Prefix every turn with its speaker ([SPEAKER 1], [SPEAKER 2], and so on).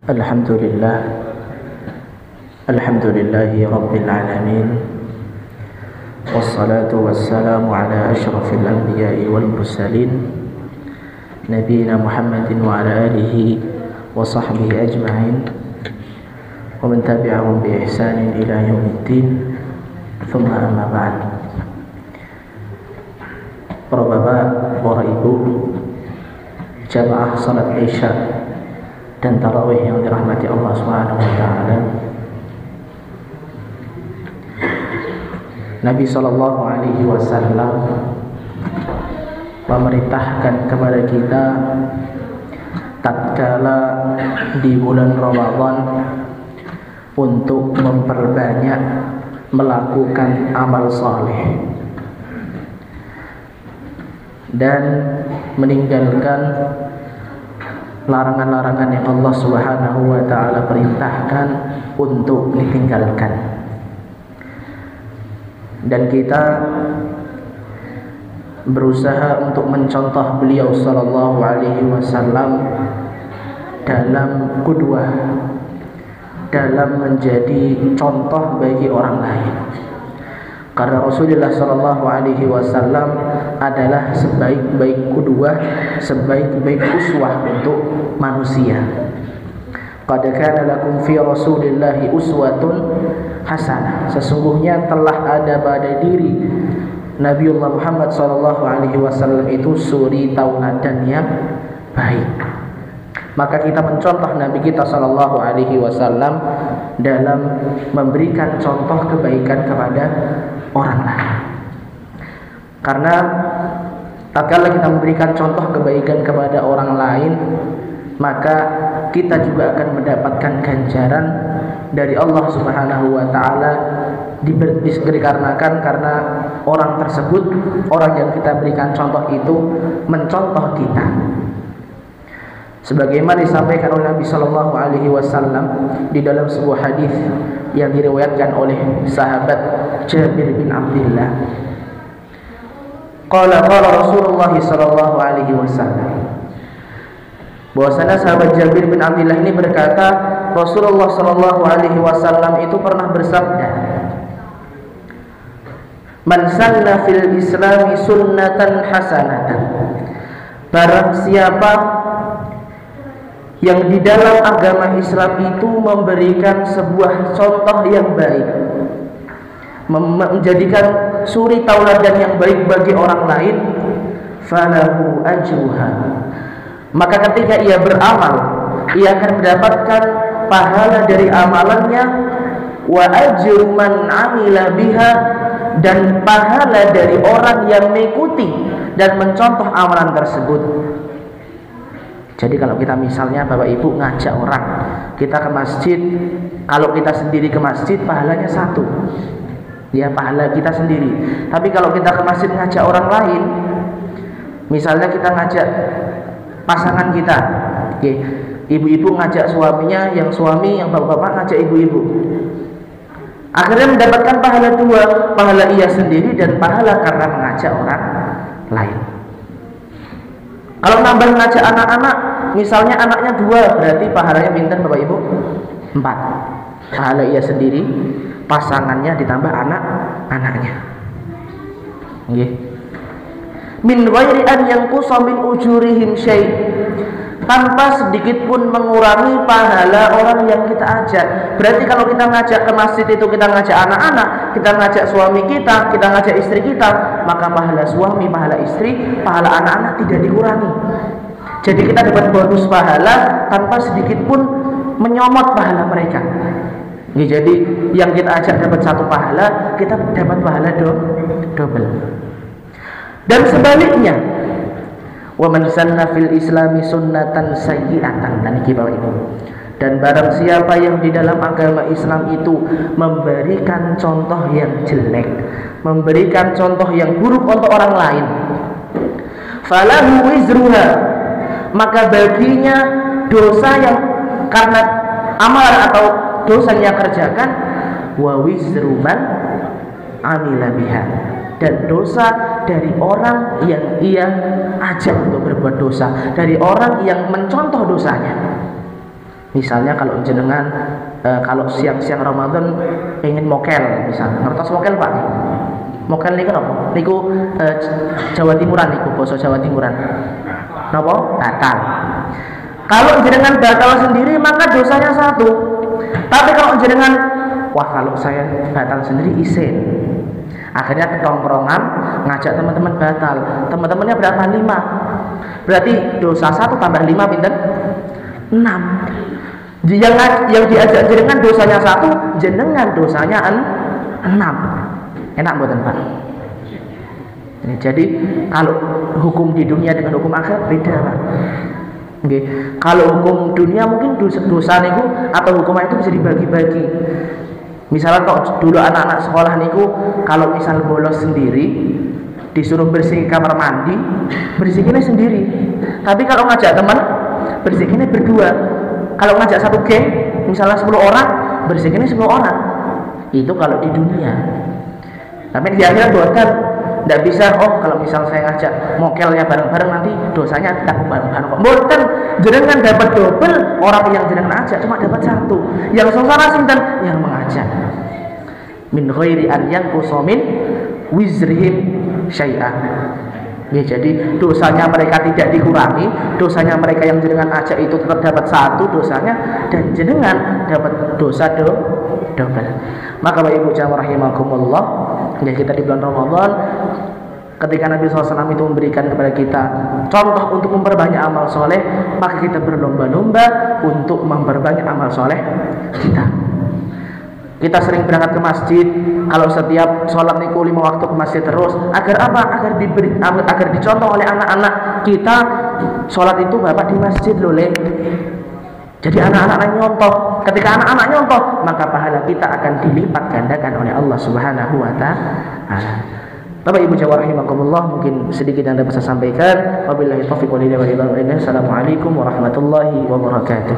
[SPEAKER 1] Alhamdulillah, alhamdulillahi rabbil alamin, wassalatu wassalamu ala ashrafil anbiya'i wal mursalin, nabiyina Muhammadin wa ala alihi wa sahbihi ajma'in, wa man tabi'ahum bi ihsanin ila yaumiddin. Thumma amma ba'd. Para bapak, para ibu, jamaah salat Isya dan tarawih yang dirahmati Allah Subhanahu wa taala. Nabi sallallahu alaihi wasallam memerintahkan kepada kita tatkala di bulan Ramadan untuk memperbanyak melakukan amal saleh dan meninggalkan larangan-larangan yang Allah Subhanahu wa taala perintahkan untuk ditinggalkan. Dan kita berusaha untuk mencontoh beliau sallallahu alaihi wasallam dalam qudwah, dalam menjadi contoh bagi orang lain. Karena Rasulullah sallallahu alaihi wasallam adalah sebaik-baik qudwah, sebaik-baik uswah untuk manusia. Qad kana lakum fi Rasulillahi uswatun hasanah. Sesungguhnya telah ada pada diri Nabiullah Muhammad sallallahu alaihi wasallam itu suri tauladan yang baik. Maka kita mencontoh Nabi kita sallallahu alaihi wasallam dalam memberikan contoh kebaikan kepada orang lain. Karena tatkala kita memberikan contoh kebaikan kepada orang lain, maka kita juga akan mendapatkan ganjaran dari Allah Subhanahu wa taala dikarenakan karena orang tersebut, orang yang kita berikan contoh itu mencontoh kita. Sebagaimana disampaikan oleh Nabi sallallahu alaihi wasallam di dalam sebuah hadis yang diriwayatkan oleh sahabat Jabir bin Abdullah. Qala Rasulullah sallallahu alaihi wasallam. Bahwasanya sahabat Jabir bin Abdullah ini berkata, Rasulullah sallallahu alaihi wasallam itu pernah bersabda, "Man sanna fil Islami sunnatan hasanatan." Barang siapa yang di dalam agama Islam itu memberikan sebuah contoh yang baik, menjadikan suri tauladan yang baik bagi orang lain, falahu ajruha, maka ketika ia beramal, ia akan mendapatkan pahala dari amalannya, wa ajru man amila biha, dan pahala dari orang yang mengikuti dan mencontoh amalan tersebut. Jadi kalau kita misalnya Bapak Ibu ngajak orang, kita ke masjid, kalau kita sendiri ke masjid pahalanya satu, ya pahala kita sendiri. Tapi kalau kita ke masjid ngajak orang lain, misalnya kita ngajak pasangan kita, oke, ibu-ibu ngajak suaminya, yang suami, yang bapak-bapak ngajak ibu-ibu, akhirnya mendapatkan pahala dua, pahala ia sendiri dan pahala karena mengajak orang lain. Kalau nambah ngajak anak-anak, misalnya anaknya dua, berarti pahalanya pinten Bapak Ibu? 4. Pahala ia sendiri, pasangannya ditambah anak-anaknya. Nggih. Min ghairi an yanqusa min ujurihim syai', tanpa sedikit pun mengurangi pahala orang yang kita ajak. Berarti kalau kita ngajak ke masjid itu kita ngajak anak-anak, kita ngajak suami kita ngajak istri kita, maka pahala suami, pahala istri, pahala anak-anak tidak dikurangi. Jadi kita dapat bonus pahala tanpa sedikit pun menyomot pahala mereka. Jadi yang kita ajak dapat 1 pahala, kita dapat pahala double. Dan sebaliknya, wa man sanna fil Islami sunnatan sayyi'atan, dan iki Bapak Ibu. Dan barang siapa yang di dalam agama Islam itu memberikan contoh yang jelek, memberikan contoh yang buruk untuk orang lain, falahu wizruha, maka baginya dosa yang karena amalan atau dosa yang kerjakan, wa wizru man amila biha, dan dosa dari orang yang ia ajak untuk berbuat dosa, dari orang yang mencontoh dosanya. Misalnya kalau jenengan kalau siang-siang Ramadan pengen mokel misalnya, ngertos mokel Pak? Mokel niku napa? Niku Jawa Timuran niku, basa Jawa Timuran. Napa? Batal. Kalau jenengan batal sendiri maka dosanya satu. Tapi kalau jenengan wah kalau saya batal sendiri isin. Akhirnya ketongkrongan ngajak teman-teman batal. Teman-temannya berapa? 5. Berarti dosa 1 tambah 5 pinten? 6. Yang diajak jenengan dosanya 1, jenengan dosanya 6. Enak mboten Pak? Ini jadi kalau hukum di dunia dengan hukum akhirat beda Pak. Okay. Kalau hukum dunia mungkin dosa niku atau hukuman itu bisa dibagi-bagi. Misalnya kok dulu anak-anak sekolah niku kalau misal bolos sendiri disuruh bersih kamar mandi, bersihinnya sendiri. Tapi kalau ngajak teman, bersihinnya berdua. Kalau ngajak satu geng, misalnya 10 orang, bersihinnya 10 orang. Itu kalau di dunia. Tapi di akhirat buatan tidak bisa, oh kalau misal saya ngajak mokelnya bareng-bareng nanti dosanya tidak bareng-bareng kok. Buatan, jenengan dapat double, orang yang jenengan ajak cuma dapat 1. Yang sengsara sinten yang mengajak. Min ghairi an yanqusa min wizrihim syai'an. Ya, jadi dosanya mereka tidak dikurangi, dosanya mereka yang jenengan ajak itu tetap dapat 1 dosanya, dan jenengan dapat dosa double. Maka Bapak Ibu jamaah rahimakumullah, ya kita di bulan Ramadan ketika Nabi SAW itu memberikan kepada kita contoh untuk memperbanyak amal soleh, maka kita berlomba-lomba untuk memperbanyak amal soleh kita. Kita sering berangkat ke masjid, kalau setiap sholat niku 5 waktu ke masjid terus, agar apa? Agar dicontoh oleh anak-anak kita, sholat itu Bapak di masjid loh Le. Jadi anak-anak nyontoh. Ketika anak-anak nyontoh, maka pahala kita akan dilipat gandakan oleh Allah Subhanahu wa ta'ala. Bapak Ibu jamaah rahimakumullah, mungkin sedikit yang dapat saya sampaikan. Wabillahi taufiq wal hidayah. Assalamualaikum warahmatullahi wabarakatuh.